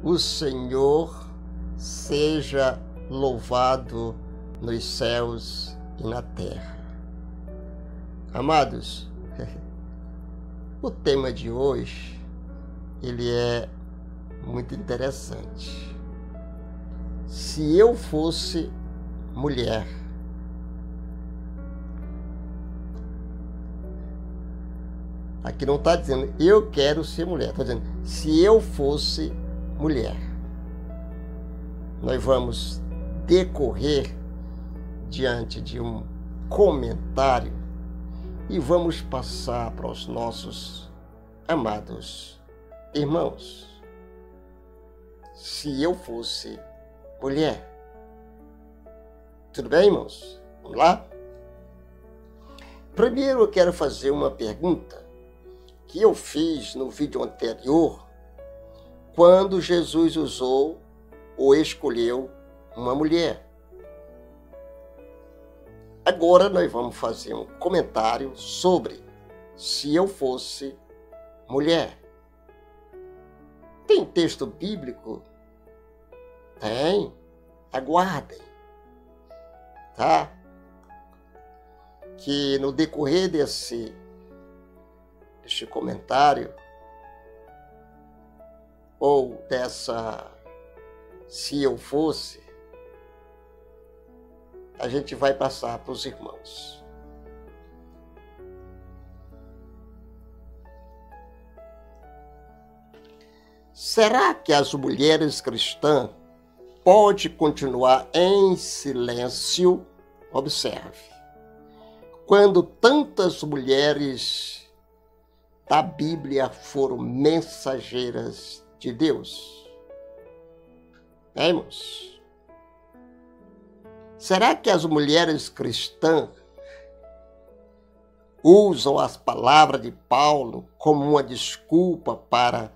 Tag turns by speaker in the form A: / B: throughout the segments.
A: O Senhor seja louvado nos céus e na terra. Amados, o tema de hoje, ele é muito interessante. Se eu fosse mulher, aqui não está dizendo eu quero ser mulher, está dizendo se eu fosse mulher. Nós vamos decorrer diante de um comentário e vamos passar para os nossos amados irmãos. Se eu fosse mulher. Tudo bem, irmãos? Vamos lá? Primeiro eu quero fazer uma pergunta que eu fiz no vídeo anterior, quando Jesus usou ou escolheu uma mulher. Agora nós vamos fazer um comentário sobre se eu fosse mulher. Tem texto bíblico? Tem. Aguardem. Tá? Que no decorrer deste comentário, ou dessa se eu fosse, a gente vai passar para os irmãos. Será que as mulheres cristãs podem continuar em silêncio? Observe. Quando tantas mulheres da Bíblia foram mensageiras de Deus. Irmãos? Será que as mulheres cristãs usam as palavras de Paulo como uma desculpa para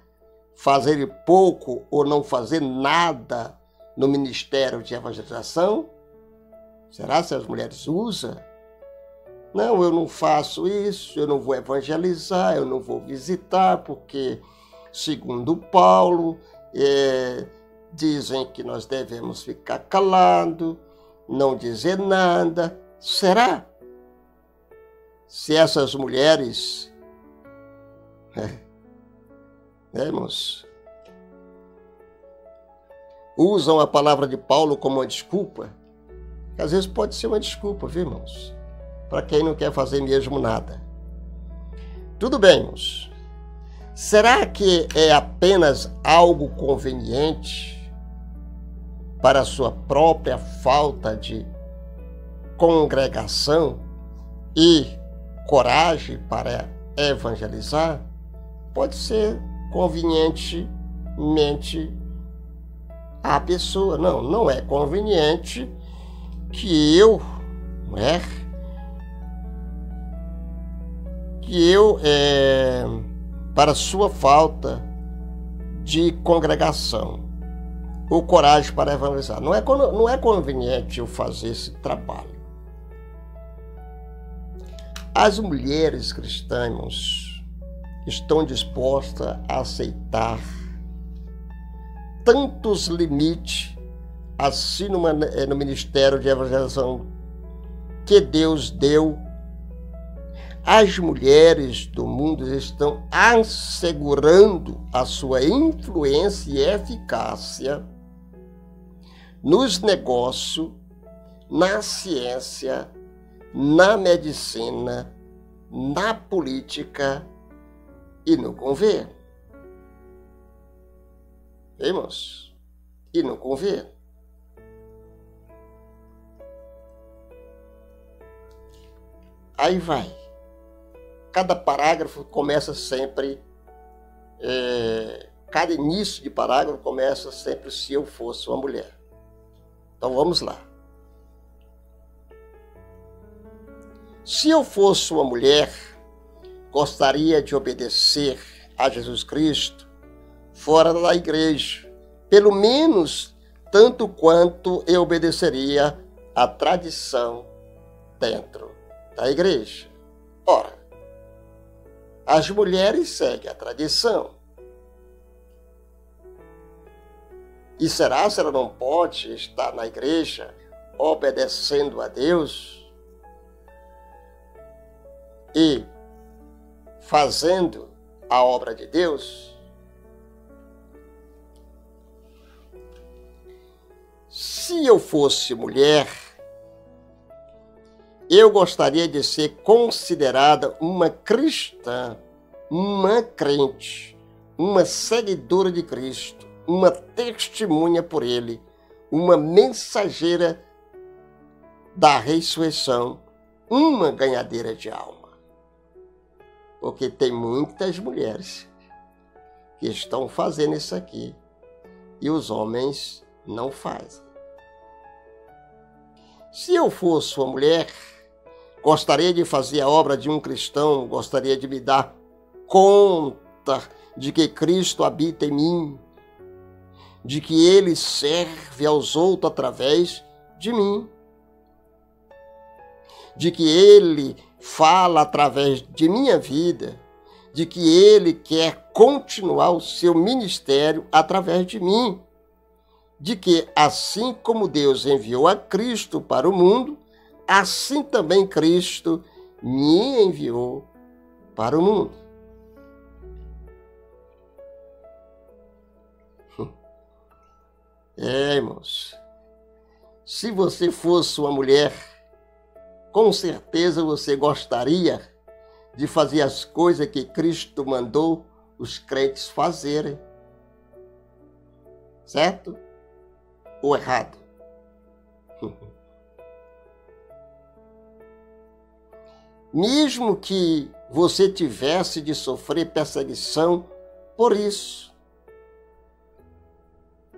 A: fazer pouco ou não fazer nada no ministério de evangelização? Será que as mulheres usam? Não, eu não faço isso, eu não vou evangelizar, eu não vou visitar, porque, segundo Paulo, dizem que nós devemos ficar calados, não dizer nada. Será? Se essas mulheres, irmãos, usam a palavra de Paulo como uma desculpa, que às vezes pode ser uma desculpa, viu, irmãos? Para quem não quer fazer mesmo nada. Tudo bem, irmãos. Será que é apenas algo conveniente para a sua própria falta de congregação e coragem para evangelizar? Pode ser convenientemente à pessoa. Não é conveniente que eu, para sua falta de congregação ou coragem para evangelizar. Não é conveniente eu fazer esse trabalho. As mulheres cristãs estão dispostas a aceitar tantos limites assim no ministério de evangelização que Deus deu. As mulheres do mundo estão assegurando a sua influência e eficácia nos negócios, na ciência, na medicina, na política e no governo. Irmãos? E no governo. Aí vai. Cada parágrafo começa sempre, cada início de parágrafo começa sempre se eu fosse uma mulher. Então vamos lá. Se eu fosse uma mulher, gostaria de obedecer a Jesus Cristo fora da igreja, pelo menos tanto quanto eu obedeceria à tradição dentro da igreja. Ora, as mulheres seguem a tradição. E será se ela não pode estar na igreja obedecendo a Deus e fazendo a obra de Deus? Se eu fosse mulher, eu gostaria de ser considerada uma cristã, uma crente, uma seguidora de Cristo, uma testemunha por Ele, uma mensageira da ressurreição, uma ganhadeira de alma. Porque tem muitas mulheres que estão fazendo isso aqui e os homens não fazem. Se eu fosse uma mulher, gostaria de fazer a obra de um cristão, gostaria de me dar conta de que Cristo habita em mim, de que Ele serve aos outros através de mim, de que Ele fala através de minha vida, de que Ele quer continuar o seu ministério através de mim, de que assim como Deus enviou a Cristo para o mundo, assim também Cristo me enviou para o mundo. Irmãos, se você fosse uma mulher, com certeza você gostaria de fazer as coisas que Cristo mandou os crentes fazerem. Certo? Ou errado? Mesmo que você tivesse de sofrer perseguição por isso,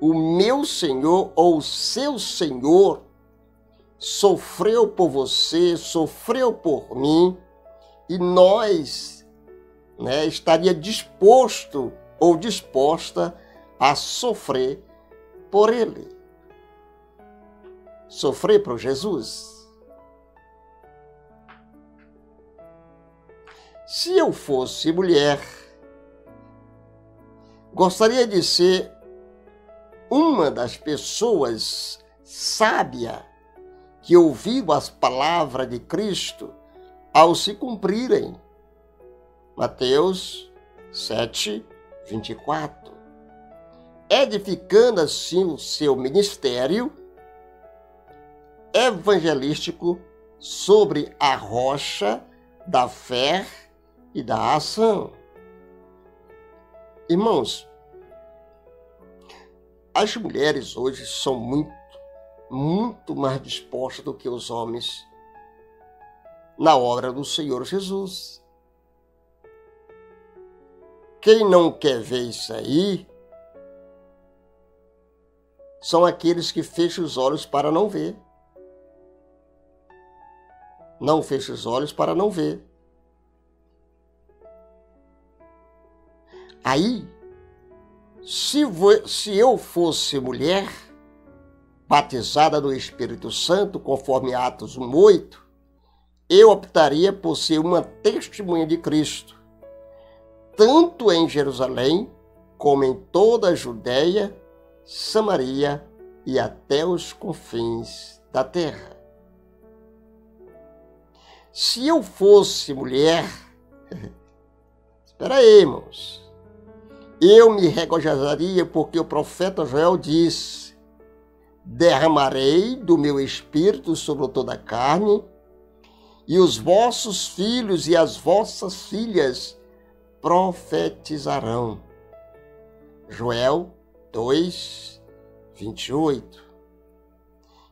A: o meu Senhor ou o seu Senhor sofreu por você, sofreu por mim, e nós estaria disposto ou disposta a sofrer por Ele. Sofrer por Jesus. Se eu fosse mulher, gostaria de ser uma das pessoas sábias que ouviu as palavras de Cristo ao se cumprirem. Mateus 7, 24. Edificando assim o seu ministério evangelístico sobre a rocha da fé e da ação. Irmãos, as mulheres hoje são muito mais dispostas do que os homens na obra do Senhor Jesus. Quem não quer ver isso aí são aqueles que fecham os olhos para não ver. Não fecha os olhos para não ver. Aí, se eu fosse mulher, batizada no Espírito Santo, conforme Atos 1:8, eu optaria por ser uma testemunha de Cristo, tanto em Jerusalém, como em toda a Judéia, Samaria e até os confins da terra. Se eu fosse mulher, espera aí, irmãos, eu me regozijaria porque o profeta Joel disse: derramarei do meu espírito sobre toda a carne, e os vossos filhos e as vossas filhas profetizarão. Joel 2, 28.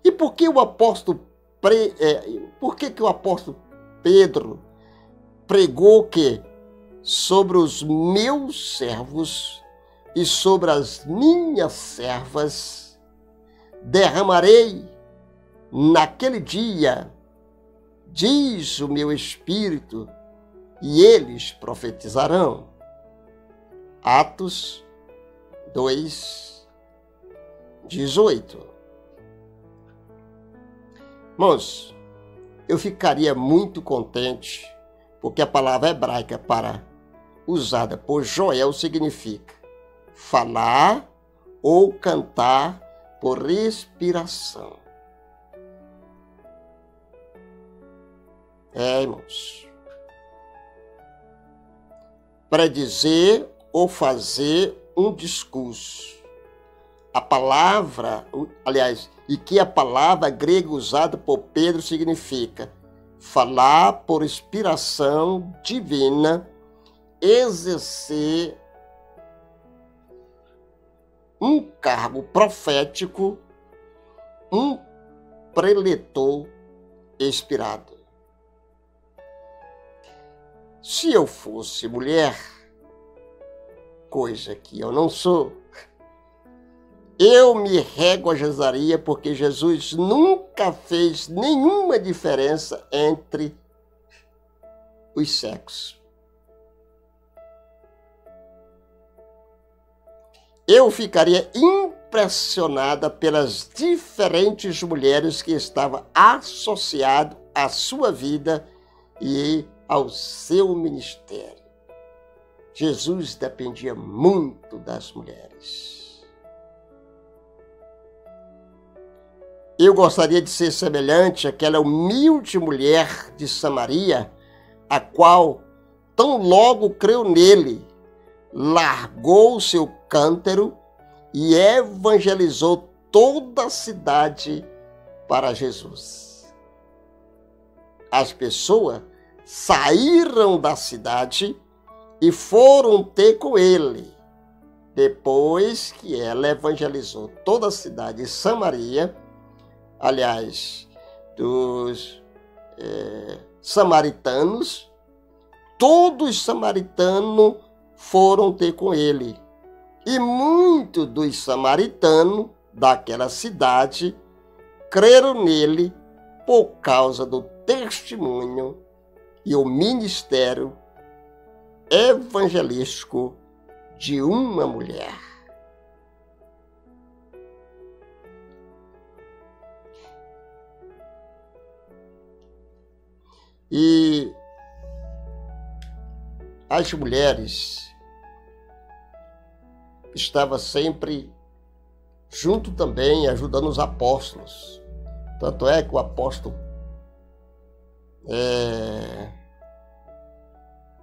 A: E por que o apóstolo Pedro pregou que sobre os meus servos e sobre as minhas servas derramarei naquele dia, diz o meu espírito, e eles profetizarão. Atos 2, 18. Irmãos, eu ficaria muito contente, porque a palavra hebraica usada por Joel significa falar ou cantar por respiração. Irmãos, para dizer ou fazer um discurso. A palavra, aliás, e que a palavra grega usada por Pedro significa falar por inspiração divina, exercer um cargo profético, um preletor inspirado. Se eu fosse mulher, coisa que eu não sou, eu me regozijaria porque Jesus nunca fez nenhuma diferença entre os sexos. Eu ficaria impressionada pelas diferentes mulheres que estavam associadas à sua vida e ao seu ministério. Jesus dependia muito das mulheres. Eu gostaria de ser semelhante àquela humilde mulher de Samaria, a qual, tão logo creu nele, largou o seu cântaro e evangelizou toda a cidade para Jesus. As pessoas saíram da cidade e foram ter com ele. Depois que ela evangelizou toda a cidade de Samaria, aliás, dos samaritanos, todos os samaritanos foram ter com ele. E muitos dos samaritanos daquela cidade creram nele por causa do testemunho e o ministério evangelístico de uma mulher. E as mulheres estavam sempre junto também, ajudando os apóstolos. Tanto é que o apóstolo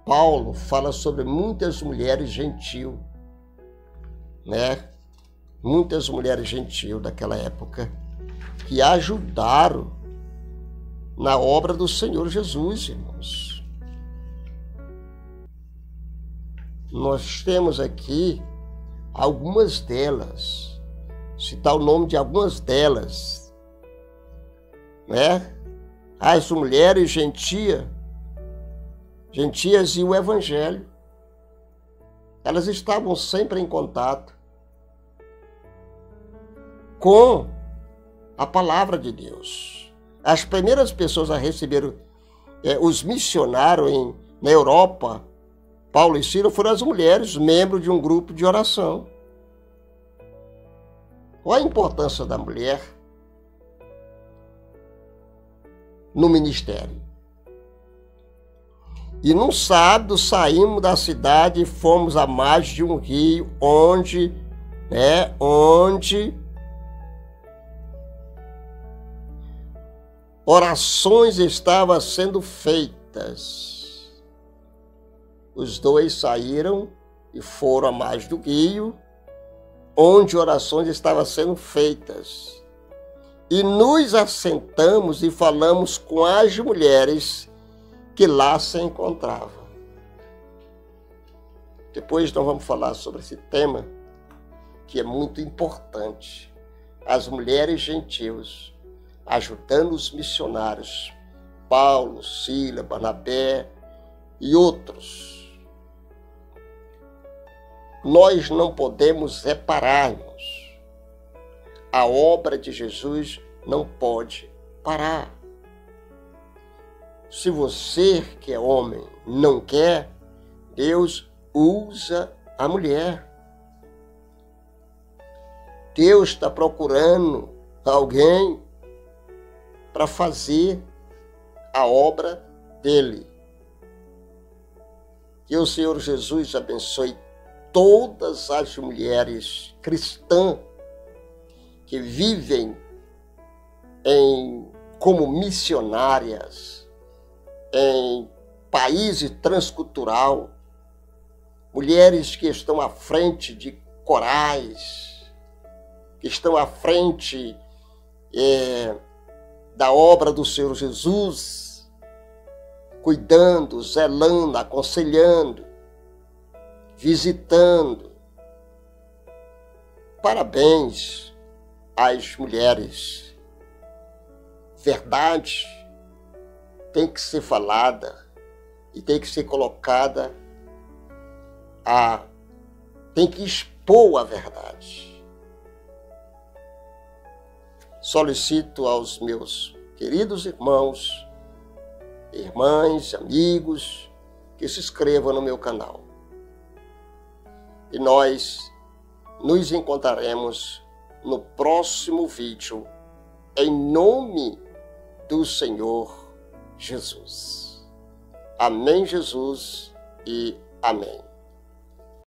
A: Paulo fala sobre muitas mulheres gentil, né? Muitas mulheres gentil daquela época que ajudaram na obra do Senhor Jesus, irmãos. Nós temos aqui algumas delas, citar o nome de algumas delas, né? As mulheres gentias e o Evangelho. Elas estavam sempre em contato com a palavra de Deus. As primeiras pessoas a receber os missionários na Europa, Paulo e Silas, foram as mulheres, membros de um grupo de oração. Qual a importância da mulher no ministério? E num sábado saímos da cidade e fomos à margem de um rio onde orações estavam sendo feitas. Os dois saíram e foram à margem do rio, onde orações estavam sendo feitas. E nos assentamos e falamos com as mulheres que lá se encontravam. Depois nós vamos falar sobre esse tema, que é muito importante. As mulheres gentios ajudando os missionários, Paulo, Silas, Barnabé e outros. Nós não podemos repararmos. A obra de Jesus não pode parar. Se você, que é homem, não quer, Deus usa a mulher. Deus está procurando alguém para fazer a obra dele. Que o Senhor Jesus abençoe todas as mulheres cristãs que vivem como missionárias em países transcultural, mulheres que estão à frente de corais, que estão à frente da obra do Senhor Jesus, cuidando, zelando, aconselhando, visitando. Parabéns às mulheres. Verdade tem que ser falada e tem que ser colocada, tem que expor a verdade. Solicito aos meus queridos irmãos, irmãs, amigos, que se inscrevam no meu canal. E nós nos encontraremos no próximo vídeo, em nome do Senhor Jesus. Amém, Jesus, e amém.